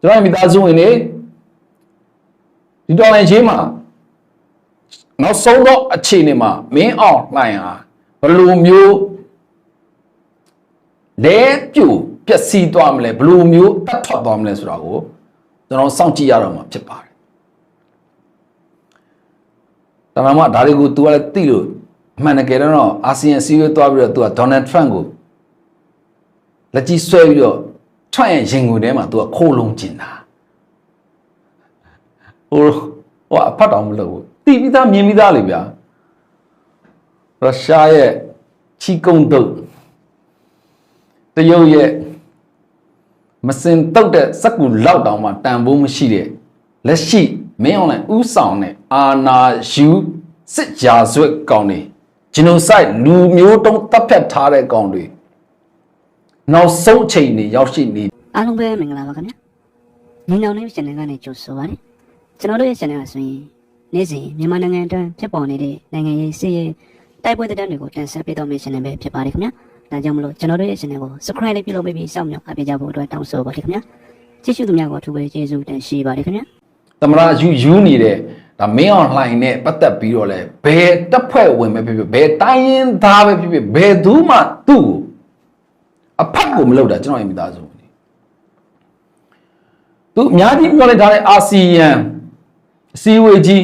ကျွန်တော်မိသားစုဝင်တွေဒီတော်လိုင်းချင်းမှာနောက်ဆုံးတော့အခြေအနေမှာမင်းအောင်လှိုင်ဟာဘယ်လိုမျိုးလဲပြူပျက်စီးသွားမလဲဘယ်လိုမျိုးတတ်ထွက်သွားမလဲဆိုတာကိုကျွန်တော်စောင့်ကြည့်ရတော့မှာဖြစ်ပါတယ်ဒါမှမဟုတ်ဒါတွေကို तू ကလည်းသိလို့အမှန်တကယ်တော့အာဆီယံစီးရွေးသွားပြီးတော့ तू ကဒေါ်နယ်ထရန့်ကိုလက်ကြီးဆွဲပြီးတော့ထရန့်ရဲ့ရင်ငွေထဲမှာ तू ကခိုးလုံးကျင်တာဟိုအဖတ်တော်မလို့တိပြီးသားမြင်ပြီးသားလေဗျာရုရှားရဲ့ချီကုံတုတ်တရုတ်ရဲ့မစင်တုတ်တဲ့စက်ကူလောက်တောင်မှတန်ဖိုးမရှိတဲ့လက်ရှိမင်းအောင်လှိုင်ဥဆောင်တဲ့အာနာယူစစ်ကြာဆွဲကောင်တွေဂျီနိုဆိုက်လူမျိုးတုံးတပ်ဖြတ်ထားတဲ့ကောင်တွေနောက်ဆုံးအချိန်တွေရောက်ရှိနေအားလုံးပဲမင်္ဂလာပါခင်ဗျာညီနောင်လေး channel ကနေကြိုဆိုပါရစေကျွန်တော်တို့ရဲ့ channel ဆိုရင်နေ့စဉ်မြန်မာနိုင်ငံအတွင်းဖြစ်ပေါ်နေတဲ့နိုင်ငံရေးစစ်ရေးတိုက်ပွဲသတင်းတွေကိုတင်ဆက်ပေးတော့မယ့် channel ပဲဖြစ်ပါတယ်ခင်ဗျာဒါကြောင့်မလို့ကျွန်တော်တို့ရဲ့ channel ကို subscribe လေးပြုလုပ်ပြီးစောင့်မျှော်အားပေးကြဖို့အတွက်တောင်းဆိုပါတယ်ခင်ဗျာကြည့်ရှုသူများကိုအထူးပဲကျေးဇူးတင်ရှိပါတယ်ခင်ဗျာသမရယူနေတဲ့ဒါမင်းအောင်လှိုင်နဲ့ပတ်သက်ပြီးတော့လဲဘယ်တပ်ဖွဲ့ဝင်ပဲဖြစ်ဖြစ်ဘယ်တိုင်းရင်းသားပဲဖြစ်ဖြစ်ဘယ်သူမှသူ့အဖက်ကိုမလုပ်တာကျွန်တော်ရဲ့မိသားစုသူအများကြီးပြောလိုက်ထားတဲ့အာဆီယံအစည်းအဝေးကြီး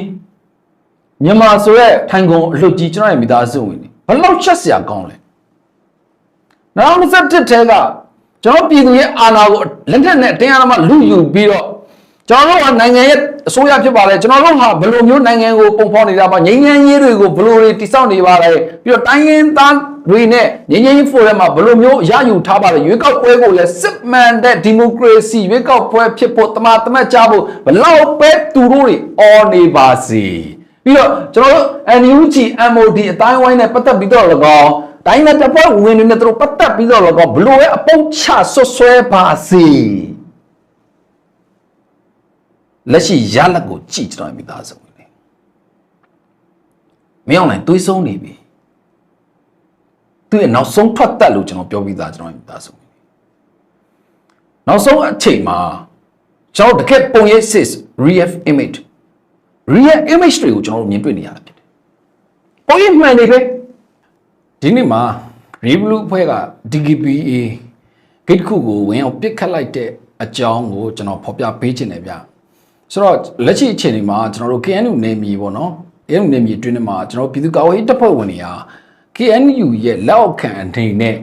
မြန်မာဆိုရဲထိုင်ကုန်အလှုပ်ကြီးကျွန်တော်ရဲ့မိသားစုဝင်တွေဘယ်လောက်ချက်စရာကောင်းလဲနောက်21ထဲကကျွန်တော်ပြည်သူရဲ့အာဏာကိုလက်နက်နဲ့တင်းအားမှလူယူပြီးတော့ကျွန်တော်တို့ကနိုင်ငံရဲ့အစိုးရဖြစ်ပါလေကျွန်တော်တို့ဟာဘယ်လိုမျိုးနိုင်ငံကိုပုံဖော်နေတာပါငြိမ်းချမ်းရေးတွေကိုဘယ်လိုတွေတိစောက်နေပါလဲပြီးတော့တိုင်းရင်းသားတွေနဲ့ငြိမ်းချမ်းရေးဖိုရမ်မှာဘယ်လိုမျိုးရယူထားပါလဲရွေးကောက်ပွဲကိုလည်းစစ်မှန်တဲ့ဒီမိုကရေစီရွေးကောက်ပွဲဖြစ်ဖို့တမန်တမတ်ကြဖို့ဘယ်လောက်ပဲသူတို့တွေအော်နေပါစေပြီးတော့ကျွန်တော်တို့ NUG MOD အတိုင်းဝိုင်းနဲ့ပတ်သက်ပြီးတော့၎င်းတိုင်းနဲ့တပွဲဝင်နေတို့ပတ်သက်ပြီးတော့၎င်းဘယ်လိုပဲအပုတ်ချဆွဆွဲပါစေလက်ရှိရလက်ကိုကြည့်ကျွန်တော်မိသားစုနေမင်းအောင်နိုင်တွေးဆုံးနေပြီသူရဲ့နောက်ဆုံးထွက်တက်လို့ကျွန်တော်ပြောပြီးသားကျွန်တော်မိသားစုနောက်ဆုံးအချိန်မှာကျွန်တော်တကယ်ပုံရိပ်စစ် real image တွေကိုကျွန်တော်မြင်တွေ့နေရတာဖြစ်တယ်ပုံရိပ်မှန်နေပဲဒီနေ့မှာ Review ဖွဲ့က DKPA ဂိတ်ခုကိုဝင်အောင်ပစ်ခတ်လိုက်တဲ့အကြောင်းကိုကျွန်တော်ဖော်ပြပေးခြင်းတယ်ဗျဆိုတော့လက်ရှိအခြေအနေမှာကျွန်တော်တို့ KNU နယ်မြေပေါ့နော် KNU နယ်မြေအတွင်းမှာကျွန်တော်ပြည်သူ့ကာကွယ်ရေးတပ်ဖွဲ့ဝင်တွေဟာ KNU ရဲ့လက်အောက်ခံအနေနဲ့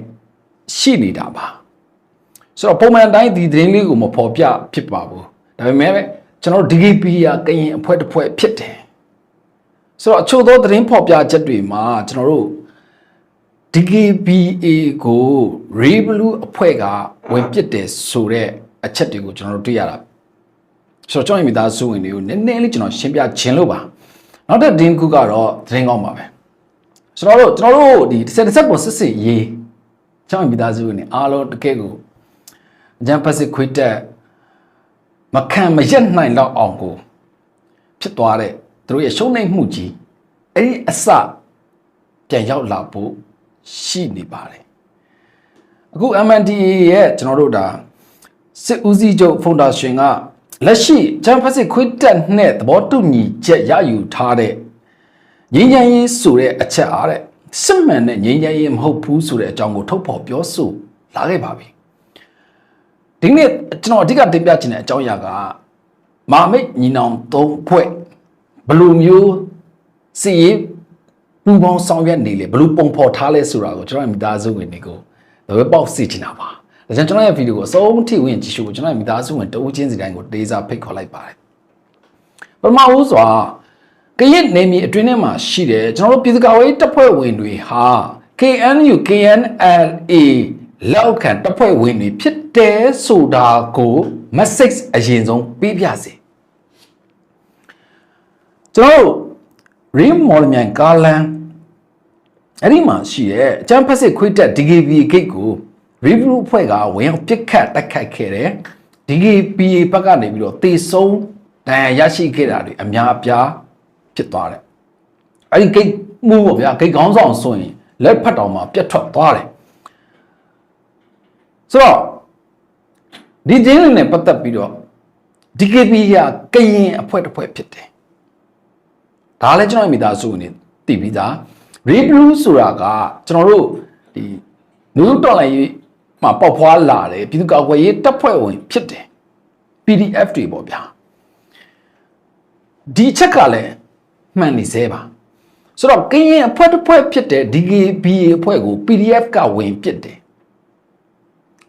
ရှိနေတာပါဆိုတော့ပုံမှန်တိုင်းဒီသတင်းလေးကိုမဖော်ပြဖြစ်ပါဘူးဒါပေမဲ့ကျွန်တော် DKP ကရင်အဖွဲ့တစ်ဖွဲ့ဖြစ်တယ်ဆိုတော့အချို့သောသတင်းဖော်ပြချက်တွေမှာကျွန်တော်တို့ DKPA ကို Review အဖွဲ့ကဝင်ပစ်တယ်ဆိုတဲ့အချက်တွေကိုကျွန်တော်တို့တွေ့ရတာဆိုတော့ကျွန်တော်မိသားစုဝင်တွေကိုနည်းနည်းလေးကျွန်တော်ရှင်းပြခြင်းလို့ပါနောက်တဲ့သတင်းခုကတော့သတင်းကောင်းပါပဲဆိုတော့ကျွန်တော်တို့ဒီတစ်ပေါ်စစ်စစ်ရေးကျွန်တော်မိသားစုဝင်တွေအားလုံးတကယ်ကိုအကြံပတ်စစ်ခွေးတက်မခံမရက်နိုင်တော့အောင်ကိုဖြစ်သွားတဲ့သူတို့ရဲ့ရှုံးနိမ့်မှုကြီးအဲ့ဒီအစပြန်ရောက်လာဖို့ရှိနေပါတယ်အခု MNDAA ရဲ့ကျွန်တော်တို့ဒါစစ်ဦးစီးချုပ်ဖောင်ဒါရှင်ကလက်ရှိဂျမ်ဖက်စစ်ခွေးတက်နဲ့သဘောတူညီချက်ရယူထားတဲ့ငြိမ်းချမ်းရေးဆိုတဲ့အချက်အားတဲ့စစ်မှန်တဲ့ငြိမ်းချမ်းရေးမဟုတ်ဘူးဆိုတဲ့အကြောင်းကိုထုတ်ဖော်ပြောဆိုလာခဲ့ပါပြီဒီနေ့ကျွန်တော်အဓိကတင်ပြချင်တဲ့အကြောင်းအရာကမာမိတ်ညီနောင်၃ဖွဲ့ဘလိုမျိုးစီရေးပူပေါင်းဆောင်ရွက်နေလေဘလို့ပုံဖော်ထားလဲဆိုတာကိုကျွန်တော်မိသားစုဝင်တွေကိုတပည့်ပေါက်စီချင်တာပါဒါကြောင့်ကျွန်တော်ရဲ့ဗီဒီယိုကိုအဆုံးထိဝင်ကြည့်ရှုဖို့ကျွန်တော်ရဲ့မိသားစုဝင်တဦးချင်းစီတိုင်းကိုတေးစားဖိတ်ခေါ်လိုက်ပါတယ်ပထမဦးစွာကရင်နေမီအတွင်းထဲမှာရှိတယ်ကျွန်တော်တို့ပြည်သူ့ကာကွယ်ရေးတပ်ဖွဲ့ဝင်တွေဟာ KNU KNLA လောက်ခံတပ်ဖွဲ့ဝင်တွေဖြစ်တယ်ဆိုတာကို message အရင်ဆုံးပေးပြစေကျွန်တော်တို့ Rim မော်လမြိုင်ကားလမ်းအဲ့ဒီမှာရှိတယ်အချမ်းဖက်စစ်ခွေးတက် DKPA ဂိတ်ကို Review ဖွဲ့ကဝင်အောင်ပစ်ခတ်တိုက်ခိုက်ခဲ့တယ် DKPA ဘက်ကနေပြီးတော့တေဆုံးဒဏ်ရာရရှိခဲ့တာတွေအများအပြားဖြစ်သွားတယ်အဲ့ဒီဂိတ်မှုပေါ့ဗျာဂိတ်ခေါင်းဆောင်ဆိုရင်လက်ဖက်တော်မှာပြတ်ထွက်သွားတယ်ဆိုတော့ဒီဂျင်းလေးနဲ့ပတ်သက်ပြီးတော့ DKB ကကရင်အဖွဲ့တစ်ဖွဲ့ဖြစ်တယ်ဒါလည်းကျွန်တော်မိသားစုဝင်သိပြီးသား Reblu ဆိုတာကကျွန်တော်တို့ဒီနူးတော်လိုက်မှာပေါက်ဖွာလာတယ်ပြည်သူ့ကာကွယ်ရေးတပ်ဖွဲ့ဝင်ဖြစ်တယ် PDF တွေပေါ့ဗျာဒီချက်ကလည်းမှန်နေသေးပါဆိုတော့ကရင်အဖွဲ့တစ်ဖွဲ့ဖြစ်တဲ့ DKB အဖွဲ့ကို PDF ကဝင်ပစ်တယ်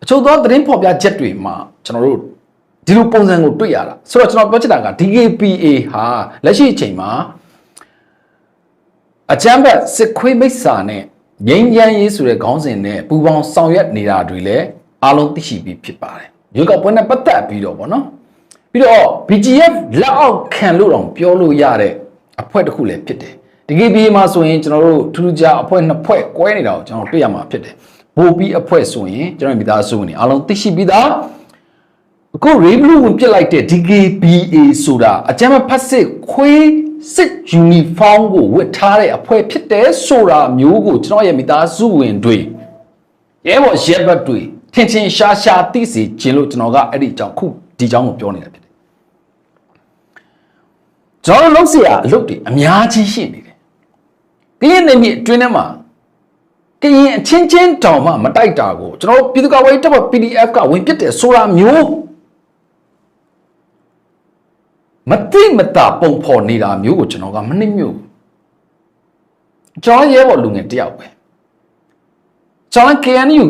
အချို့သောသတင်းဖော်ပြချက်တွေမှာကျွန်တော်တို့ဒီလိုပုံစံကိုတွေ့ရတာဆိုတော့ကျွန်တော်ပြောချင်တာက DKBA ဟာလက်ရှိအချိန်မှာအကြမ်းဖက်စစ်ခွေးမိစ္ဆာနဲ့ငြိမ်းချမ်းရေးဆိုတဲ့ခေါင်းစဉ်နဲ့ပူပေါင်းဆောင်ရွက်နေတာတွေလည်းအားလုံးသိရှိပြီးဖြစ်ပါတယ်ရွေးကောက်ပွဲနဲ့ပတ်သက်ပြီးတော့ဗောနော်ပြီးတော့ BGF လက်အောက်ခံလို့တော့ပြောလို့ရတဲ့အဖွဲ့တစ်ခုလည်းဖြစ်တယ် DKBA မှာဆိုရင်ကျွန်တော်တို့ထူးထူးခြားအဖွဲ့နှစ်ဖွဲ့ကွဲနေတာကိုကျွန်တော်တွေ့ရမှာဖြစ်တယ်ဘိုးပြီးအဖွဲ့ဆိုရင်ကျွန်တော်မိသားစုဝင်တွေအားလုံးသိရှိပြီးသားအခု Reblu ဝင်ပြစ်လိုက်တဲ့ DKBA ဆိုတာအကြမ်းဖက်စစ်ခွေးစစ်ယူနီဖောင်းကိုဝတ်ထားတဲ့အဖွဲ့ဖြစ်တယ်ဆိုတာမျိုးကိုကျွန်တော်ရဲ့မိသားစုဝင်တွေရဲဘော်ရဲဘက်တွေထင်ထင်ရှားရှားသိစေခြင်းလို့ကျွန်တော်ကအဲ့ဒီအကြောင်းခုဒီအကြောင်းကိုပြောနေတာဖြစ်တယ်ကျွန်တော်လုပ်เสียအလုပ်တွေအများကြီးရှိနေတယ်ကရင်နယ်မြေအတွင်းထဲမှာကရင်အချင်းချင်းတောင်မှမတိုက်တာကိုကျွန်တော်ပြည်သူ့ကာကွယ်ရေးတပ်ဖွဲ့ PDF ကဝင်ပစ်တယ်ဆိုတာမျိုးမတိမတာပုံဖော်နေတာမျိုးကိုကျွန်တော်ကမနှိမ့်မြို့ကျွန်တော်ရဲဘော်လူငယ်တယောက်ပဲကျွန်တော်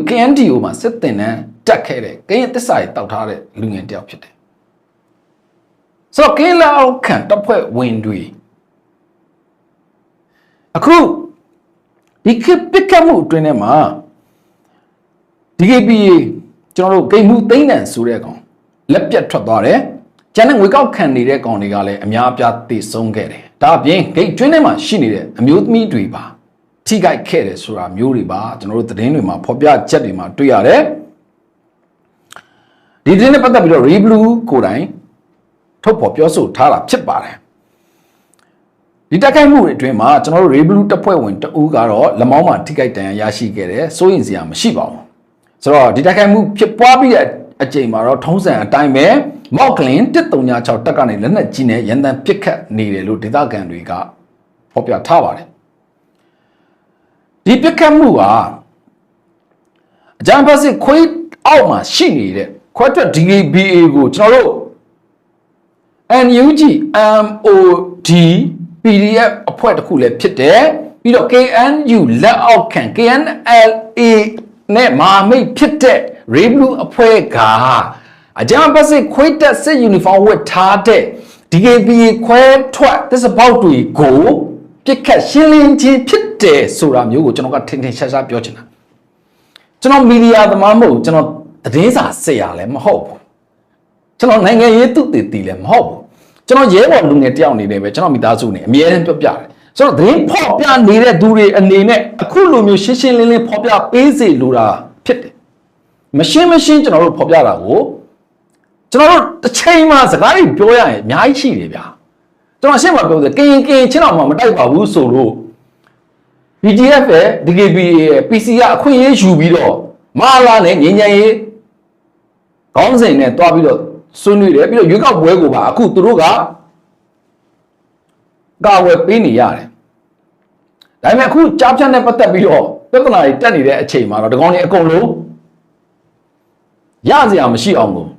KNDO မှာစစ်တင်တန်းတက်ခဲ့တဲ့ကရင်သစ္စာရေးတောက်ထားတဲ့လူငယ်တယောက်ဖြစ်တယ်ဆိုတော့ကင်းလောက်ခံတပ်ဖွဲ့ဝင်တွေအခုဒီကပစ်ခတ်မှုအတွင်းထဲမှာ DKBA ကျွန်တော်တို့ဂိမ်းမှုသိန်းတန်ဆိုတဲ့ကောင်လက်ပြတ်ထွက်သွားတယ်ကျန်တဲ့ငွေကောက်ခံနေတဲ့ကောင်တွေကလည်းအများအပြားတည်ဆုံးခဲ့တယ်ဒါအပြင်ဂိတ်ကျွင်းထဲမှာရှိနေတဲ့အမျိုးသမီးတွေပါထိခိုက်ခဲ့တယ်ဆိုတာမျိုးတွေပါကျွန်တော်တို့သတင်းတွေမှာဖော်ပြချက်တွေမှာတွေ့ရတယ်ဒီသတင်းနဲ့ပတ်သက်ပြီးတော့ Reblu ကိုယ်တိုင်ထုတ်ဖော်ပြောဆိုထားတာဖြစ်ပါတယ်ဒီတက်ခိုက်မှုတွေအတွင်းမှာကျွန်တော်တို့ Reblu တပ်ဖွဲ့ဝင်တအူးကတော့လက်မောင်းမှာထိခိုက်ဒဏ်ရာရရှိခဲ့တယ်စိုးရင်စရာမရှိပါဘူးဆိုတော့ဒီတက်ခိုက်မှုဖြစ်ပွားပြီးတဲ့အချိန်မှာတော့ထုံးစံအတိုင်းပဲမောက်ကလင်136တက်ကနေလက်နက်ကြီးနဲ့ရန်တမ်းပစ်ခတ်နေတယ်လို့ဒေသခံတွေကဖော်ပြထားပါတယ်ဒီပစ်ခတ်မှုကအကြမ်းဖက်စစ်ခွေးအောက်မှာရှိနေတဲ့ခွဲထွက် DKBA ကိုကျွန်တော်တို့ NUG MOD PDF အဖွဲ့တစ်ခုလည်းဖြစ်တယ်ပြီးတော့ KNU လက်အောက်ခံ KNLA နဲ့မာမိတ်ဖြစ်တဲ့ Reblu အဖွဲ့ကအကြမ်းဖက်စစ်ခွေးတက်စစ်ယူနီဖောင်းဝတ်ထားတဲ့ DKBA ခွဲထွက်သစ္စာပေါက်တွေကိုပြစ်ခတ်ရှင်းလင်းခြင်းဖြစ်တယ်ဆိုတာမျိုးကိုကျွန်တော်ကထင်ထင်ရှားရှားပြောချင်တာကျွန်တော်မီဒီယာသမားမဟုတ်ကျွန်တော်သတင်းစာဆရာလည်းမဟုတ်ဘူးကျွန်တော်နိုင်ငံရေးသူတည်တည်လည်းမဟုတ်ဘူးကျွန်တော်ရဲဘော်လူငယ်တယောက်အနေနဲ့ပဲကျွန်တော်မိသားစုနဲ့အမြဲတမ်းပြောပြတယ်ဆိုတော့သတင်းဖော်ပြနေတဲ့သူတွေအနေနဲ့အခုလိုမျိုးရှင်းရှင်းလင်းလင်းဖော်ပြပေးစေလိုတာဖြစ်တယ်မရှင်းကျွန်တော်တို့ဖော်ပြတာကိုကျွန်တော်တို့တစ်ချိန်မှစကားတွေပြောရရင်အများကြီးရှိတယ်ဗျာကျွန်တော်ရှင်းမှာပြောတယ်ကရင်ချင်းတော့မှမတိုက်ပါဘူးဆိုလို့ BGF ရဲ့ DKBA ရဲ့ PC ကအခွင့်အရေးယူပြီးတော့မလာနဲ့ငြိမ်းချမ်းရေးခေါင်းစဉ်နဲ့တွားပြီးတော့ဆွေးနွေးတယ်ပြီးတော့ရွေးကောက်ပွဲကိုပါအခုသူတို့ကကာဝယ်ပေးနေရတယ်ဒါပေမဲ့အခုကြားဖြတ်နဲ့ပတ်သက်ပြီးတော့ပြဿနာတွေတက်နေတဲ့အချိန်မှာတော့ဒီကောင်တွေအကုန်လုံးရစရာမရှိအောင်လို့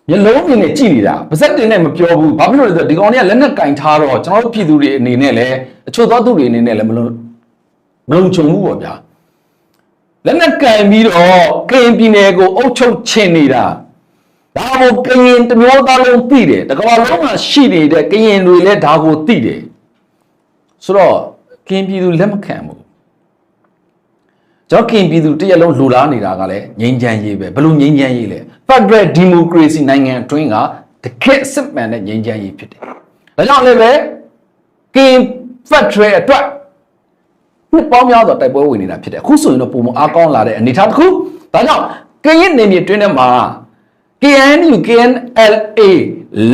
မျက်လုံးနဲ့ကြည့်နေတာပါဇက်တင်နဲ့မပြောဘူးဘာဖြစ်လို့လဲဆိုတော့ဒီကောင်တွေကလက်နက်ကင်ထားတော့ကျွန်တော်တို့ပြည်သူတွေအနေနဲ့လည်းအချို့သောသူတွေအနေနဲ့လည်းမလုံခြုံဘူးပေါ့ဗျာလက်နက်ကင်ပြီးတော့ကရင်ပြည်နယ်ကိုအုပ်ချုပ်ချင်နေတာဒါကိုကရင်တမျိုးသားလုံးသိတယ်တကဘာလုံးမှာရှိနေတဲ့ကရင်တွေလည်းဒါကိုသိတယ်ဆိုတော့ကရင်ပြည်သူလက်မခံဘူးကျွန်တော်ကရင်ပြည်သူတရက်လုံးလူလားနေတာကလည်းငြိမ်းချမ်းရေးပဲဘယ်လိုငြိမ်းချမ်းရေးလဲ Federal Democracy နိုင်ငံအတွင်းကတကယ့်စစ်မှန်တဲ့ငြိမ်းချမ်းရေးဖြစ်တယ်ဒါကြောင့်လည်းပဲကရင် Federal အတွက်နှစ်ပေါင်းများစွာတိုက်ပွဲဝင်နေတာဖြစ်တယ်အခုဆိုရင်တော့ပုံမအားကောင်းလာတဲ့အနေအထားတစ်ခုဒါကြောင့်ကရင်နယ်မြေတွင်းထဲမှာ KNU KNLA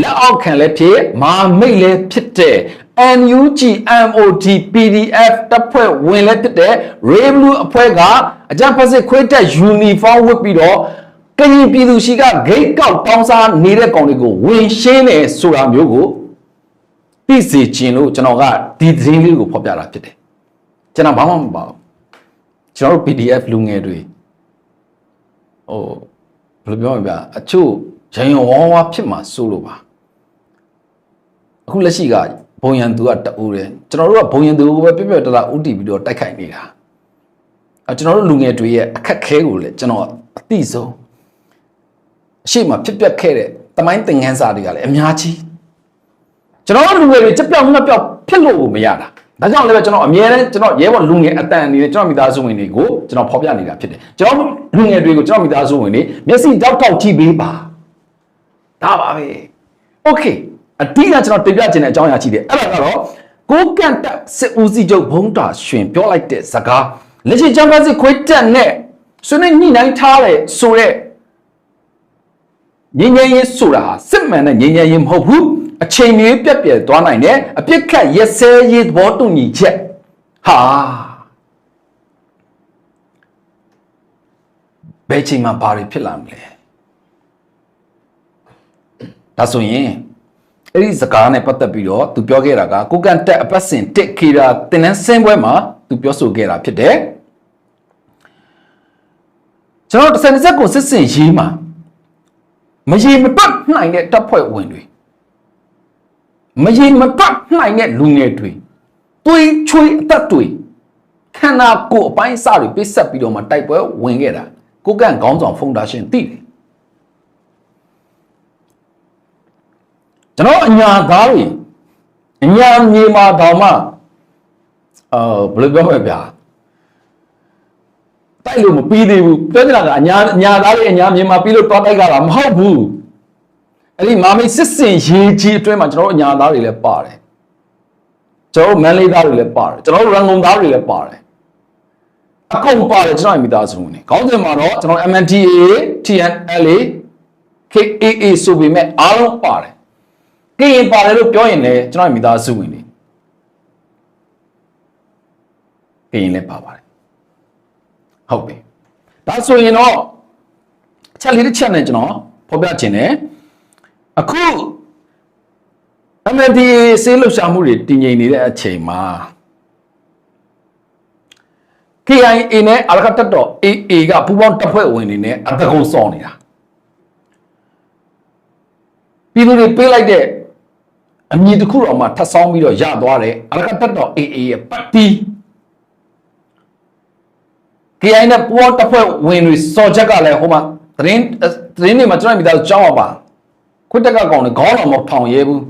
လက်အောက်ခံလည်းဖြစ်မာမိတ်လည်းဖြစ်တဲ့ NUG MOD PDF တပ်ဖွဲ့ဝင်လည်းဖြစ်တဲ့ Reblu အဖွဲ့ကအကြမ်းဖက်စစ်ခွေးတက်ယူနီဖောင်းဝတ်ပြီးတော့ ကရင်ပြည်သူရှိကဂိတ်ကောက်တောင်းစားနေတဲ့ကောင်တွေကိုဝင်ရှင်းတယ်ဆိုတာမျိုးကိုသိစေချင်လို့ကျွန်တော်ကဒီသတင်းလေးကိုဖော်ပြတာဖြစ်တယ်ကျွန်တော်ဘာမှမပါဘူးကျွန်တော်တို့ PDF လူငယ်တွေဘယ်လိုပြောမလဲဗျာအချို့ရန်ဝါဝါဖြစ်မှာစိုးလို့ပါအခုလက်ရှိကဘုံရန်သူကတူတယ်ကျွန်တော်တို့ကဘုံရန်သူကိုပဲပြပြတတဥတီပြီးတော့တိုက်ခိုက်နေတာကျွန်တော်တို့လူငယ်တွေရဲ့အခက်ခဲကိုလည်းကျွန်တော်အသိဆုံးအရှိမဖြစ်ပျက်ခဲ့တဲ့တမိုင်းသင်ခန်းစာတွေကလည်းအများကြီးကျွန်တော်တို့လူငယ်တွေချက်ပြောင်းငှက်ပြောင်းဖြစ်လို့ကိုမရတာဒါကြောင့်လည်းကျွန်တော်အမြဲတမ်းကျွန်တော်ရဲဘော်လူငယ်အတန်အနေနဲ့ကျွန်တော်မိသားစုဝင်တွေကိုကျွန်တော်ဖော်ပြနေတာဖြစ်တယ်ကျွန်တော်လူငယ်တွေကိုကျွန်တော်မိသားစုဝင်တွေမျက်စိတောက်တောက်ကြည့်ပေးပါဒါပါပဲโอเคအတိအကျကျွန်တော်တင်ပြချင်တဲ့အကြောင်းအရာရှိတယ်အဲ့ဒါကတော့ကိုကန့်တက်စစ်ဦးစီးချုပ်ဘုံတာရွှင်ပြောလိုက်တဲ့စကားလက်ရှိချမ်ပီယံစစ်ခွေးတက်နဲ့ဆွေးနွေးညှိနှိုင်းထားတဲ့ဆိုတဲ့ငြိမ်းချမ်းရေးဆိုတာစစ်မှန်တဲ့ငြိမ်းချမ်းရေးမဟုတ်ဘူးအချိန်မျိုးပြက်ပြက်သွားနိုင်တယ်အပြစ်ခတ်ရက်စဲရေးသဘောတူညီချက်ဟာဘယ်ချိန်မှဘာတွေဖြစ်လာမလဲဒါဆိုရင်အဲ့ဒီစကားနဲ့ပတ်သက်ပြီးတော့သူပြောခဲ့တာကကိုကန်တက်အပတ်စဉ်တက်ခီရာတင်နန်းစင်းပွဲမှာသူပြောဆိုခဲ့တာဖြစ်တယ်ကျွန်တော်တစ်စက်ကိုစစ်စင်ရေးမှာမရေမပတ်နိုင်တဲ့တပ်ဖွဲ့ဝင်တွေမရေမပတ်နိုင်တဲ့လူငယ်တွေတွေးချွေးအသက်တွေခန္ဓာကိုယ်အပိုင်းအစတွေပိတ်ဆက်ပြီးတော့မှတိုက်ပွဲဝင်ခဲ့တာကိုကန့်ခေါင်းဆောင်ဖုန်ဒါရှင်သိတယ်ကျွန်တော်အညာသားတွေအညာမြေမှာတောင်မှဘယ်လိုပြောမလဲဗျာတိုက်လို့မပြီးသေးဘူးပြောချင်တာကအညာသားတွေအညာမြေမှာပြီးလို့တော့တိုက်ကြတာမဟုတ်ဘူးအဲ့ဒီမာမိတ်စစ်စင်ရေးကြီးအတွင်းမှာကျွန်တော်တို့အညာသားတွေလည်းပါတယ်ကျွန်တော်တို့မန်လေးသားတွေလည်းပါတယ်ကျွန်တော်တို့ရန်ကုန်သားတွေလည်းပါတယ်အကုန်ပါတယ်ကျွန်တော်မိသားစုဝင်တွေခေါင်းစဉ်မှာတော့ကျွန်တော် MNDAA TNLA KAA ဆိုပေမဲ့အားလုံးပါတယ်ကရင်ပါတယ်လို့ပြောရင်လည်းကျွန်တော်မိသားစုဝင်တွေကရင်လည်းပါပါတယ်ဟုတ်ပြီဒါဆိုရင်တော့အချက်လေးတစ်ချက်နဲ့ကျွန်တော်ဖော်ပြခြင်းနဲ့အခု MNDAA စေးလှုပ်ရှားမှုတွေတည်ငြိမ်နေတဲ့အချိန်မှာ KIA နဲ့အလကတက်တော် AA ကပူးပေါင်းတပ်ဖွဲ့ဝင်တွေနဲ့အတကုံစော်နေတာပြည်သူတွေပေးလိုက်တဲ့အမည်တစ်ခုတော့မှထပ်ဆောင်းပြီးတော့ရသွားတယ်အလကတက်တော် AA ရဲ့ပတ်တီ KIA နဲ့ပူးပေါင်းတပ်ဖွဲ့ဝင်တွေစော်ချက်ကလည်းဟိုမှာသတင်းတွေမှာကျွန်တော်မိသားစုကြောင်းပါခွတ်တက်ကကောင်တွေခေါင်းတော်မထောင်ရဲဘူး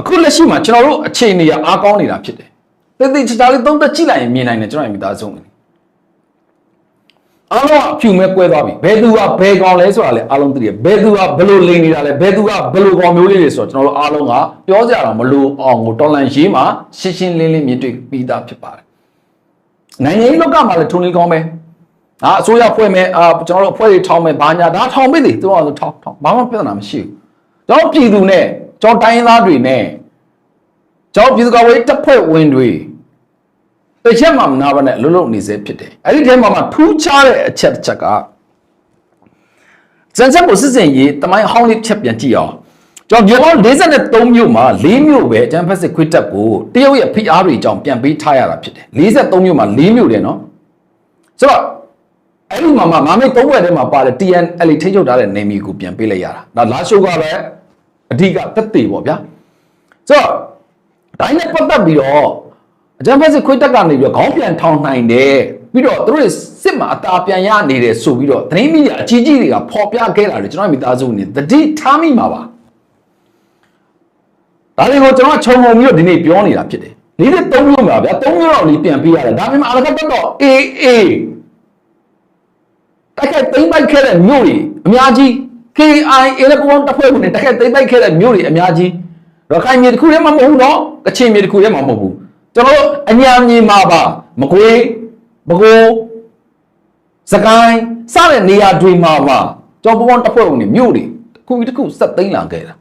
အခုလက်ရှိမှာကျွန်တော်တို့အခြေအနေအားကောင်းနေတာဖြစ်တယ်တိတ်ချာလေးသုံးသက်ကြည့်လိုက်ရင်မြင်နိုင်တယ်ကျွန်တော်မိသားစုဝင်အားလုံးအဖြူမဲ့ကွဲသွားပြီဘယ်သူကဘယ်ကောင်လဲဆိုတာလဲအားလုံးသိတယ်ဘယ်သူကဘယ်လိုလိန်နေတာလဲဘယ်သူကဘယ်လိုကောင်မျိုးလေးတွေဆိုတော့ကျွန်တော်တို့အားလုံးကပြောကြတာမလို့အောင်ကိုတော်လန်ရေးမှာရှင်းရှင်းလင်းလင်းမြင်တွေ့ပြီးသားဖြစ်ပါတယ်နိုင်ငံရေးလောကမှာလည်းထုံလေးကောင်းပဲအစိုးရဖွဲ့မယ်ကျွန်တော်တို့အဖွဲ့တွေထောင်းမယ်ဘာညာဒါထောင်းပြီလေသူတို့ကထောင်းဘာမှပြဿနာမရှိဘူးကျွန်တော်ပြည်သူနဲ့ကျွန်တော်တိုင်းရင်းသားတွေနဲ့ကျွန်တော်ပြည်သူ့ကာကွယ်ရေးတပ်ဖွဲ့ဝင်တွေတချက်မှမနာပါနဲ့လုံးလုံးနေစေဖြစ်တယ်အဲ့ဒီထဲမှာထူးခြားတဲ့အချက်တစ်ချက်ကစံချက်ကိုစစ်စင်ရေးတမိုင်းဟောင်းလေးချက်ပြန်ကြည့်အောင်ကျွန်တော်မြို့43မြို့မှာ4မြို့ပဲဂျမ်ဖက်စစ်ခွေးတပ်ကိုတရုတ်ရဲ့ဖိအားတွေကြောင့်ပြန်ပေးထားရတာဖြစ်တယ်43မြို့မှာ4မြို့တယ်နော်ဆိုတော့အဲ့ဒီမှာငါမိတ်3ဘွဲ့ထဲမှာပါတယ် TNL ထိချုပ်ထားတဲ့နေမီကိုပြန်ပေးလိုက်ရတာဒါလာရှိုးကပဲအဓိကသက်သေပေါ့ဗျာဆိုတော့တိုင်းနဲ့ပတ်သက်ပြီးတော့အကြမ်းဖက်စစ်ခွေးတက်ကနေပြီးတော့ခေါင်းပြန်ထောင်နိုင်တယ်ပြီးတော့သူတို့စစ်မှာအသာပြန်ရနေတယ်ဆိုပြီးတော့သတင်းမီဒီယာအကြီးကြီးတွေကဖော်ပြခဲ့တာတွေကျွန်တော်မိသားစုနေတတိထားမိမှာပါဒါတွေကိုကျွန်တော်ခြုံငုံပြီးတော့ဒီနေ့ပြောနေတာဖြစ်တယ်43မြို့မှာဗျာ3မြို့တော့လေးပြန်ပေးရတယ်ဒါပေမဲ့အလကတက်တော့ AA တိုက်ခိုက်သိမ်းပိုက်ခဲ့တဲ့မြို့တွေအများကြီး KIA နဲ့ပူးပေါင်းတပ်ဖွဲ့ဝင်တွေတိုက်ခိုက်သိမ်းပိုက်ခဲ့တဲ့မြို့တွေအများကြီးရခိုင်မြေတစ်ခုတည်းမှမဟုတ်ဘူးနော်ကချင်မြေတစ်ခုတည်းမှမဟုတ်ဘူးကျွန်တော်တို့အညာမြေမှာပါမကွေးဘကိုးစကိုင်းစတဲ့နေရာတွေမှာပါကျွန်တော်ပူးပေါင်းတပ်ဖွဲ့ဝင်တွေမြို့တွေတစ်ခုတစ်ခုဆက်သိမ်းလာခဲ့တာ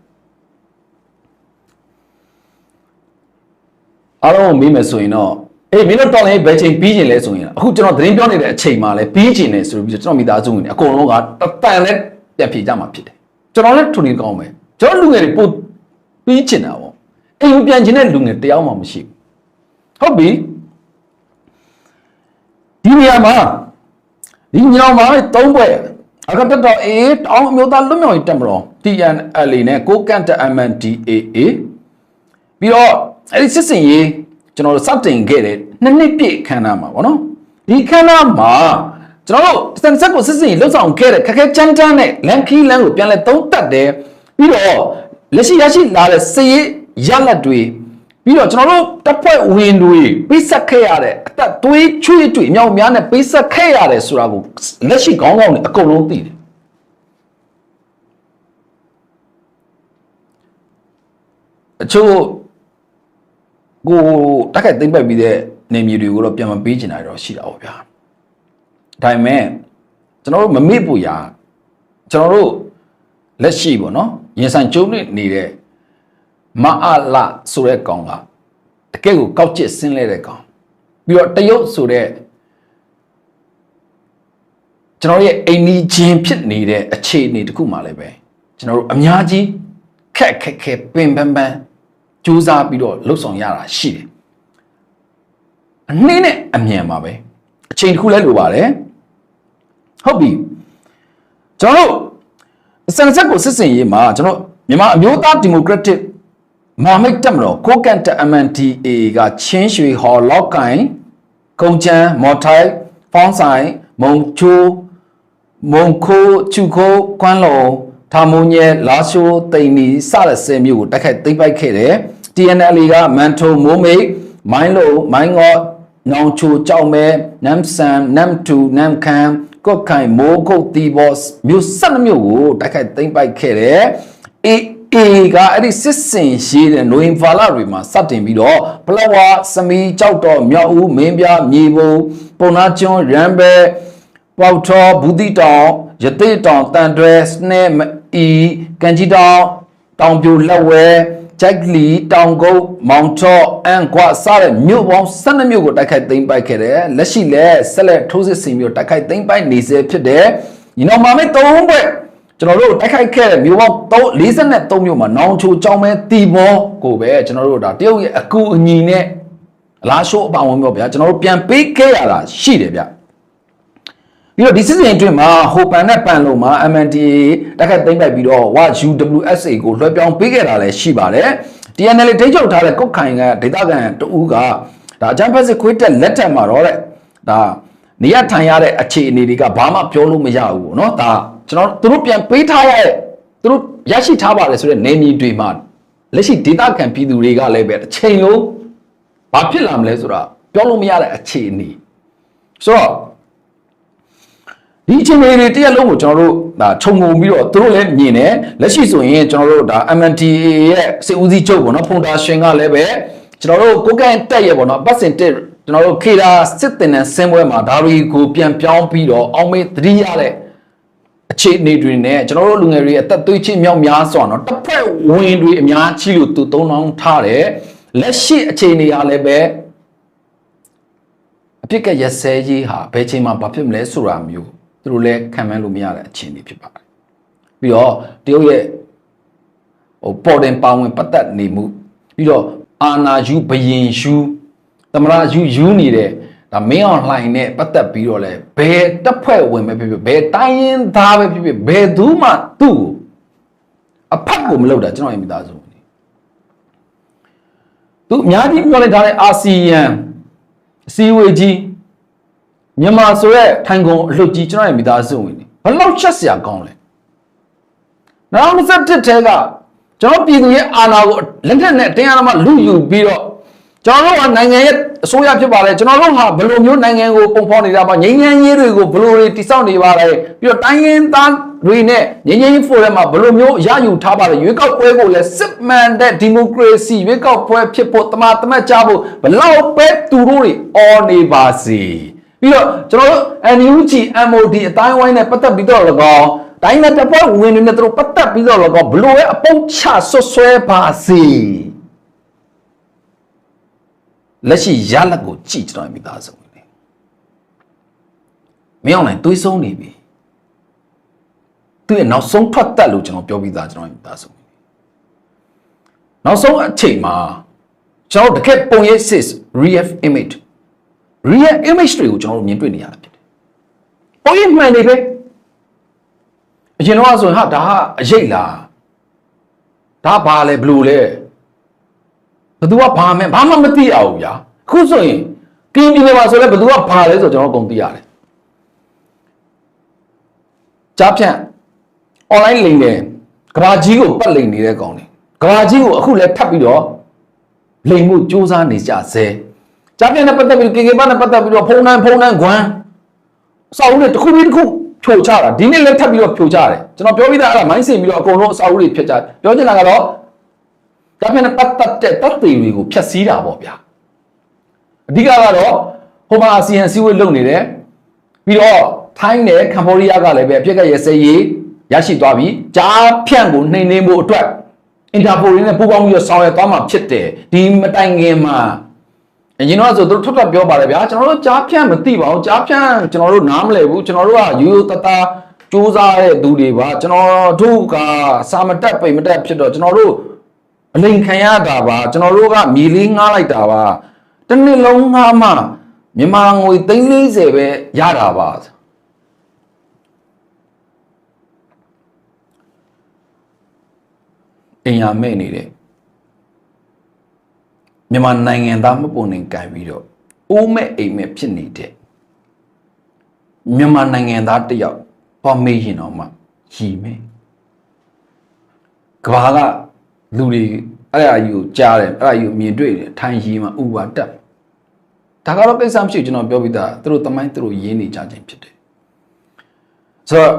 အားလုံးမေးမယ်ဆိုရင်တော့ မင်းတို့တော်လည်းဘယ်ချိန်ပြီးကျင်လဲဆိုရင်အခုကျွန်တော်သတင်းပြောနေတဲ့အချိန်မှာလဲပြီးကျင်နေဆိုပြီးကျွန်တော်မိသားစုဝင်အကုန်လုံးကတန်နဲ့ပြန်ပြေကြမှာဖြစ်တယ်ကျွန်တော်လည်းထုံနေကောင်းမယ်ကျွန်တော်လူငယ်တွေပို့ပြီးကျင်တာပေါ့အိမ်ပြန်ကျင်တဲ့လူငယ်တယောက်မှမရှိဘူးဟုတ်ပြီဒီနေရာမှာဒီညောင်မှာ3ဘွဲ့အခါတက်တော့တောင်းအမျိုးသားလွတ်မြောက်ရေးတပ်မတော် TNLA နဲ့ကိုကန့်တ MNDAA ပြီးတော့အဲ့ဒီစစ်စင်ရေးကျွန်တော်တို့စတင်ခဲ့တဲ့နှစ်နှစ်ပြည့်ခမ်းနားမှာပေါ့နော်ဒီခမ်းနားမှာကျွန်တော်တို့စံဆက်ကိုစစ်စင်ရေးလှုပ်ဆောင်ခဲ့တဲ့ခက်ခဲကြမ်းတမ်းတဲ့လန်ခီလန်ကိုပြန်လဲသုံးသပ်တယ်ပြီးတော့လက်ရှိရရှိလာတဲ့စစ်ရေးရလဒ်တွေပြီးတော့ကျွန်တော်တို့တပ်ဖွဲ့ဝင်တွေပိဆက်ခဲ့ရတဲ့အသက်သွေးချွေးတွေမြောက်များနဲ့ပိဆက်ခဲ့ရတယ်ဆိုတာကိုလက်ရှိခေါင်းကောင်းတွေအကုန်လုံးသိတယ်အချို့ကိုတက်ခိုက်သိမ့်ပတ်ပြီးတဲ့နေမြေတွေကိုတော့ပြန်မပေးချင်တာတော့ရှိတာပေါ့ဗျာဒါပေမဲ့ကျွန်တော်တို့မမေ့ဖို့ရာကျွန်တော်တို့လက်ရှိပေါ့နော်ရင်ဆိုင်ကျုံနေတဲ့မအားလာဆိုတဲ့ကောင်ကတကယ့်ကိုကောက်ကျစ်ဆင်းလဲတဲ့ကောင်ပြီးတော့တရုတ်ဆိုတဲ့ကျွန်တော်ရဲ့အိမ်နီးချင်းဖြစ်နေတဲ့အခြေအနေတခုမှလည်းပဲကျွန်တော်တို့အများကြီးခက်ခဲပင်ပန်းကြိုးစားပြီးတော့လှုပ်ဆောင်ရတာရှိတယ်အနှင်းနဲ့အမြန်ပါပဲအချိန်တစ်ခုလဲလိုပါတယ်ဟုတ်ပြီကျွန်တော်တို့စံဆက်ကိုစစ်စင်ရေးမှာကျွန်တော်မြန်မာအမျိုးသားဒီမိုကရက်တစ်မဟာမိတ်တပ်မတော်ကိုကန့်တ MNDAA ကချင်းရွှေဟော်လောက်ကိုင်ကုံချမ်းမော်ထိုင်ဖောင်းဆိုင်မုံချိုးမုံခိုးချူခိုးကွမ်းလုံထာမုံညဲလာရှိုးတိန်နီစတဲ့ဆယ်မျိုးကိုတိုက်ခိုက်သိမ်းပိုက်ခဲ့တယ် TNLA ကမန်ထုံမိုးမိတ်မိုင်းလုံမိုင်းငေါနောင်ချိုကြောက်မဲနမ်ဆန်နမ်တူနမ်ခမ်ကော့ခိုင်မိုးကုတ်တီဘော့မျိုး12မျိုးကိုတိုက်ခိုက်သိမ်းပိုက်ခဲ့တယ်အေကအဲ့ဒီစစ်စင်ရှိတဲ့နိုဝင်ဘာလတွေမှာစတင်ပြီးတော့ပလောဝါစမီကြောက်တော်မြောက်ဦးမင်းပြမြေပုံပုံနာကျွန်းရန်ဘဲပေါထောဘူးတိတောင်ရတိတောင်တန်တွဲစနဲအီကန်ကြီးတောင်တောင်ပြိုလက်ဝဲဂျက်ကလီတောင်ကုန်းမောင်ချော့အန်ကွာစတဲ့မြို့ပေါင်း12မြို့ကိုတိုက်ခိုက်သိမ်းပိုက်ခဲ့တယ်လက်ရှိလည်းဆက်လက်ထိုးစစ်ဆင်ပြီးတိုက်ခိုက်သိမ်းပိုက်နေစေဖြစ်တယ်ညီနောင်မာမိတ်3ဘွဲ့ကျွန်တော်တို့တိုက်ခိုက်ခဲ့တဲ့မြို့ပေါင်း43မြို့မှာနောင်ချိုကြောင်းမဲတီဘောကိုပဲကျွန်တော်တို့ဒါတရုတ်ရဲ့အကူအညီနဲ့အလားရှိုးအပောင်ဝင်ပြောဗျာကျွန်တော်တို့ပြန်ပေးခဲ့ရတာရှိတယ်ဗျပြီးတော့ဒီစစ်စင်အတွင်းမှာဟိုပန်နဲ့ပန်လုံးမှာ MNDAA တိုက်ခိုက်သိမ်းပိုက်ပြီးတော့ UWSA ကိုလွှဲပြောင်းပေးခဲ့တာလည်းရှိပါတယ် TNLA ထိန်းချုပ်ထားတဲ့ကုတ်ခိုင်ကဒေသခံတဦးကဒါအကြမ်းဖက်စစ်ခွေးတက်လက်ထက်မှာတော့တဲ့ဒါနေရထိုင်ရတဲ့အခြေအနေတွေကဘာမှပြောလို့မရဘူးပေါ့နော်ဒါကျွန်တော်တို့ပြန်ပေးထားရတဲ့သူတို့ရရှိထားပါတယ်ဆိုတဲ့နေမြေတွေမှာလက်ရှိဒေသခံပြည်သူတွေကလည်းပဲတစ်ချိန်လုံးဘာဖြစ်လာမလဲဆိုတာပြောလို့မရတဲ့အခြေအနေဆိုတော့ဒီအခြေအနေတွေတရက်လုံးကိုကျွန်တော်တို့ဒါခြုံငုံပြီးတော့သူတို့လည်းမြင်တယ်လက်ရှိဆိုရင်ကျွန်တော်တို့ဒါ MNDAA ရဲ့စစ်ဦးစီးချုပ်ပေါ့နော်ဖုန်တာရှင်ကလည်းပဲကျွန်တော်တို့ကိုကန့်တက်ရဲ့ပေါ့နော်ပတ်စင်တက်ကျွန်တော်တို့ခေတာစစ်တင်တဲ့ဆင်းပွဲမှာဒါတွေကိုပြန်ပြောင်းပြီးတော့အောင်မေးသတိရတဲ့အခြေအနေတွေနဲ့ကျွန်တော်တို့လူငယ်တွေအသက်သွေးချင်းမြောက်များစွာတော့တစ်ဖက်ဝင်တွေအများကြီးလို့သူသုံးနှောင်းထားတယ်လက်ရှိအခြေအနေအားလည်းပဲအပြစ်ကရစဲကြီးဟာဘယ်ချိန်မှာဘာဖြစ်မလဲဆိုတာမျိုးသူတို့လည်းခံမှန်းလို့မရတဲ့အခြေအနေဖြစ်ပါတယ်ပြီးတော့တရုတ်ရဲ့ပေါ်တင်ပါဝင်ပတ်သက်နေမှုပြီးတော့အာနာယူဘယင်ယူသမရယူနေတဲ့ဒါမင်းအောင်လှိုင်နဲ့ပတ်သက်ပြီးတော့လဲဘယ်တပ်ဖွဲ့ဝင်ပဲဖြစ်ဖြစ်ဘယ်တိုင်းရင်းသားပဲဖြစ်ဖြစ်ဘယ်သူမှသူ့အဖက်ကိုမလုပ်တာကျွန်တော်ရဲ့မိသားစုသူအများကြီးပြောလိုက်ထားတဲ့အာဆီယံအစည်းအဝေးကြီးမြန်မာဆိုရဲထိုင်ကုန်အလှကြီးကျွန်တော်ရဲ့မိသားစုဝင်နေဘလောက်ချက်စရာကောင်းလဲ2021ထဲကကျွန်တော်ပြည်သူရဲ့အာဏာကိုလက်ထက်နဲ့တင်းရမှလူယူပြီးတော့ကျွန်တော်တို့ကနိုင်ငံရဲ့အစိုးရဖြစ်ပါလေကျွန်တော်တို့ဟာဘယ်လိုမျိုးနိုင်ငံကိုပုံဖော်နေတာပါငြိမ်းချမ်းရေးတွေကိုဘယ်လိုတွေတိစောက်နေပါလဲပြီးတော့တိုင်းရင်းသားတွေနဲ့ငြိမ်းချမ်းရေးဖိုရမ်မှာဘယ်လိုမျိုးရယူထားပါလဲရွေးကောက်ပွဲကိုလည်းစစ်မှန်တဲ့ဒီမိုကရေစီရွေးကောက်ပွဲဖြစ်ဖို့တမတ်ကြဖို့ဘလောက်ပဲသူတို့တွေအော်နေပါစေပြီးတော့ကျွန်တော်တို့ NUG MOD အတိုင်းဝိုင်းနဲ့ပတ်သက်ပြီးတော့၎င်းတိုင်းနဲ့တပ်ဖွဲ့ဝင်တွေနဲ့တို့ပတ်သက်ပြီးတော့၎င်းဘလို့ပဲအပုတ်ချဆွဆွဲပါစေ လက်ရှိရလက်ကိုကြည့်ကျွန်တော်မိသားစုဝင်နေမင်းအောင်နိုင်သွေးဆုံးနေပြီသူရဲ့နောက်ဆုံးထွက်တက်လို့ကျွန်တော်ပြောပြီးသားကျွန်တော်မိသားစုနောက်ဆုံးအချိန်မှာကျွန်တော်တကယ်ပုံရိပ် real image တွေကိုကျွန်တော်မြင်တွေ့နေရတာဖြစ်တယ်ပုံရိပ်မှန်နေပဲအရင်တော့ဆိုရင်ဟာဒါအရေးလားဒါဘာလဲဘလို့လဲဘသူကဘာမှမသိအောင်ဗျာအခုဆိုရင်ကင်းပြည်နယ်မှာဆိုလဲဘသူကဘာလဲဆိုကျွန်တော်အကုန်သိရတယ်ကြားဖြန့် online လိမ်တယ်ကဘာကြီးကိုပတ်လိမ်နေတဲ့ကောင်တွေကဘာကြီးကိုအခုလဲထပ်ပြီးတော့လိမ်မှုစူးစမ်းနေကြဆဲကြားဖြန့်နဲ့ပတ်သက်ပြီးကေကေပတ်နဲ့ပတ်သက်ပြီးတော့ဖုန်းတန်းခွမ်းအစာအုပ်တွေတစ်ခုပြီးတစ်ခုဖြိုချတာဒီနေ့လည်းထပ်ပြီးတော့ဖြိုချတယ်ကျွန်တော်ပြောပြီးသားအဲ့ဒါမိုင်းစင်ပြီးတော့အကုန်လုံးအစာအုပ်တွေဖြစ်ကြပြောချင်တာကတော့ကြားဖြန့်နဲ့ပတ်သက်တဲ့တပ်တွေတွေကိုဖျက်ဆီးတာပေါ့ဗျာအဓိကကတော့ဟိုမှာအာဆီယံစည်းဝေးလုပ်နေတယ်ပြီးတော့ထိုင်းနဲ့ကမ္ဘောဒီးယားကလည်းပဲအပြစ်ကရစဲရေးရရှိသွားပြီကြားဖြန့်ကိုနှိမ်နှင်းဖို့အတွက်အင်တာပိုနဲ့ပူးပေါင်းပြီးတော့ဆောင်ရွက်သွားမှာဖြစ်တယ်ဒီမတိုင်ခင်မှာအရင်တော့ဆိုသူတို့ထွက်ပြောပါတယ်ဗျာကျွန်တော်တို့ကြားဖြန့်မသိပါဘူးကြားဖြန့်ကျွန်တော်တို့နားမလည်ဘူးကျွန်တော်တို့ကရိုးရိုးသားသားစူးစမ်းတဲ့သူတွေပါကျွန်တော်တို့ကစာမတက်ပိတ်မတက်ဖြစ်တော့ကျွန်တော်တို့အလိန်ခံရတာပါကျွန်တော်တို့ကမြေလေးငှားလိုက်တာပါတစ်နှစ်လုံးငှားမှမြန်မာငွေ340ပဲရတာပါအင်ရမဲ့နေတဲ့မြန်မာနိုင်ငံသားမပုံနေကြပြီးတော့အိုးမဲ့အိမ်မဲ့ဖြစ်နေတဲ့မြန်မာနိုင်ငံသားတယောက်ပေါ်မေးရင်တော့မှရည်မဲ့ကဘာကလူတွေအဲ့ဒါယူကြားတယ်အဲ့ဒါယူမြင်တွေ့တယ်ထိုင်ရည်မှာဥပါတက်ဒါကတော့ကိစ္စမရှိကျွန်တော်ပြောပြီးသားသူတို့တမိုင်းသူတို့ရင်းနေကြခြင်းဖြစ်တယ်ဆိုတော့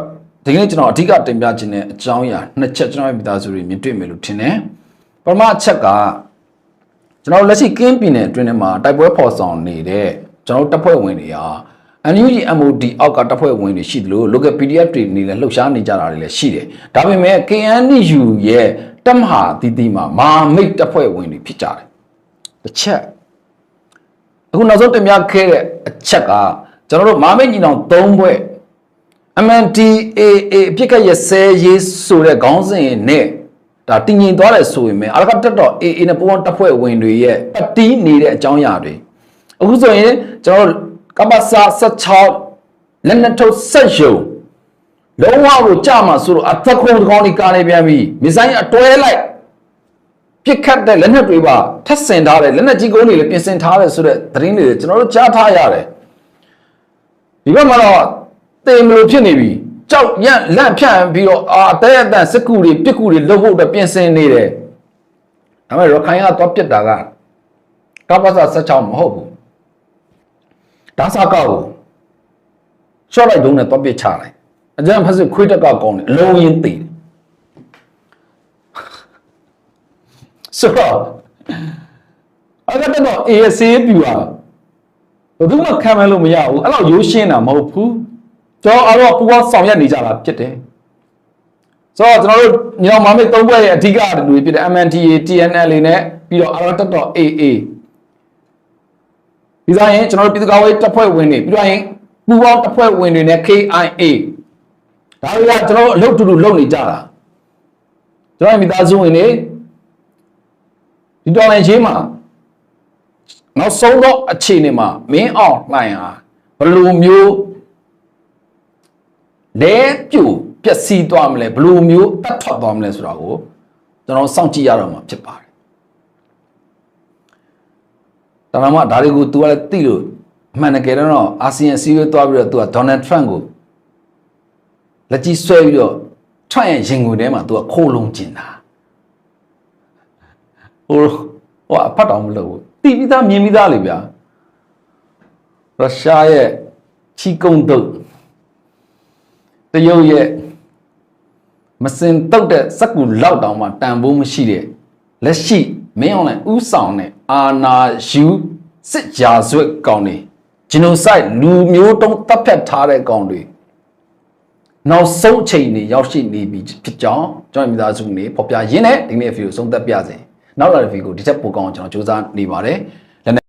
ဒီကနေ့ကျွန်တော်အဓိကတင်ပြခြင်းတဲ့အကြောင်းအရာနှစ်ချက်ကျွန်တော်ရဲ့မိသားစုတွေမြင်တွေ့မယ်လို့ထင်တယ်ပထမအချက်ကကျွန်တော်လက်ရှိကင်းပြည်နယ်အတွင်းထဲမှာတိုက်ပွဲဖော်ဆောင်နေတဲ့ကျွန်တော်တပ်ဖွဲ့ဝင်တွေဟာ NUG MOD အောက်ကတပ်ဖွဲ့ဝင်တွေရှိသလို local PDF တွေနေလည်းလှုပ်ရှားနေကြတာတွေလည်းရှိတယ်ဒါပေမဲ့ KNU ရဲ့တပ်မဟာတီတီမှာမာမိတ်တပ်ဖွဲ့ဝင်တွေဖြစ်ကြတယ်တစ်ချက်အခုနောက်ဆုံးတင်ပြခဲ့တဲ့အချက်ကကျွန်တော်တို့မာမိတ်ညီနောင်3ဘွဲ့MNDAA အပြစ်ကရစဲရေးဆိုတဲ့ခေါင်းစဉ်နဲ့ဒါတည်ငြိမ်သွားတယ်ဆိုရင်ပဲအလကတက်တော့ AA နဲ့ပူးပေါင်းတပ်ဖွဲ့ဝင်တွေရဲ့ပတ်တီးနေတဲ့အကြောင်းအရာတွေအခုဆိုရင်ကျွန်တော်ကပ္ပစာ16လက်နက်ထုတ်ဆက်ယုံလုံးဝကိုကြမှာဆိုတော့အသက်ခုံတစ်ကောင်ကြီးကားနေပြန်ပြီမစ်ဇိုင်းအတွဲလိုက်ပြစ်ခတ်တဲ့လက်နက်တွေပါထပ်ဆင်ထားတယ်လက်နက်ကြီးကုန်းတွေလည်းပြင်ဆင်ထားတယ်ဆိုတဲ့သတင်းတွေကျွန်တော်တို့ကြားထားရတယ်ဒီဘက်မှာတော့တေမလို့ဖြစ်နေပြီကြောက်ရလန့်ဖြန့်ပြီးတော့အသေးအတန်စက်ကူတွေပစ်ကူတွေလှုပ်ဖို့အတွက်ပြင်ဆင်နေတယ်ဒါပေမဲ့ရခိုင်ကတော့ပြစ်တာကကပ္ပစာ16မဟုတ်ဘူးဒါစကောက်ကိုရှော့လိုက်တုံးနဲ့တော့ပြစ်ချလိုက်အကြမ်းဖက်စစ်ခွေးတက်ကကောင်းတယ်အလုံးရင်းသိတယ်ဆိုတော့အဲ့တော့ ASA ပြူတာဘယ်သူမှခံမလို့မရဘူးအဲ့တော့ရိုးရှင်းတာမဟုတ်ဘူးကျွန်တော်အားတော့ပူပေါင်းဆောင်ရွက်နေကြတာဖြစ်တယ်ဆိုတော့ကျွန်တော်တို့ညီတော်မာမိတ်၃ဘွဲ့ရဲ့အဓိကတွေဖြစ်တဲ့ MNDAA TNLA နဲ့ပြီးတော့ RR.AA ပြီးတော့ရင်ကျွန်တော်တို့ပြည်သူ့ကာကွယ်ရေးတပ်ဖွဲ့ဝင်တွေပြီးတော့ရင်ပူပေါင်းတပ်ဖွဲ့ဝင်တွေနဲ့ KIA ဒါတွေကကျွန်တော်တို့အလုပ်တူတူလုပ်နေကြတာကျွန်တော်မိသားစုဝင်တွေဒီတော်လိုင်းရေးမှာနောက်ဆုံးတော့အခြေအနေမှာမင်းအောင်လှိုင်ဟာဘယ်လိုမျိုးလဲပြူပျက်စီးသွားမလဲဘယ်လိုမျိုးတတ်ထွက်သွားမလဲဆိုတာကိုကျွန်တော်စောင့်ကြည့်ရတော့မှာဖြစ်ပါတယ်ဒါမှမဟုတ်ဒါတွေကို तू ကလည်းသိလို့အမှန်တကယ်တော့အာဆီယံစီးရွေးသွားပြီးတော့ तू ကဒေါ်နယ်ထရန့်ကိုလက်ကြီးဆွဲပြီးတော့ထရန့်ရဲ့ရင်ငွေထဲမှာ तू ကခိုးလုံးကျင်တာဟိုအဖတ်တော်မလို့တိပြီးသားမြင်ပြီးသားလေဗျာရုရှားရဲ့ချီကုံတုတ်တရုတ်ရဲ့မစင်တုတ်တဲ့စက်ကူလောက်တောင်မှတန်ဖိုးမရှိတဲ့လက်ရှိမင်းအောင်လှိုင်ဥဆောင်တဲ့အာနာယူစစ်ရာဇဝတ်ကောင်တွေဂျီနိုဆိုက်လူမျိုးတုံးတပ်ဖြတ်ထားတဲ့ကောင်တွေနောက်ဆုံးအချိန်တွေရောက်ရှိနေပြီဖြစ်ကြောင်းကျွန်တော်မိသားစုနေပေါ်ပြရင်းနဲ့ဒီနေ့ဗီဒီယိုဆုံးသက်ပြစေနောက်လာတဲ့ဗီဒီယိုဒီချက်ပိုကောင်းကျွန်တော်စူးစမ်းနေပါတယ်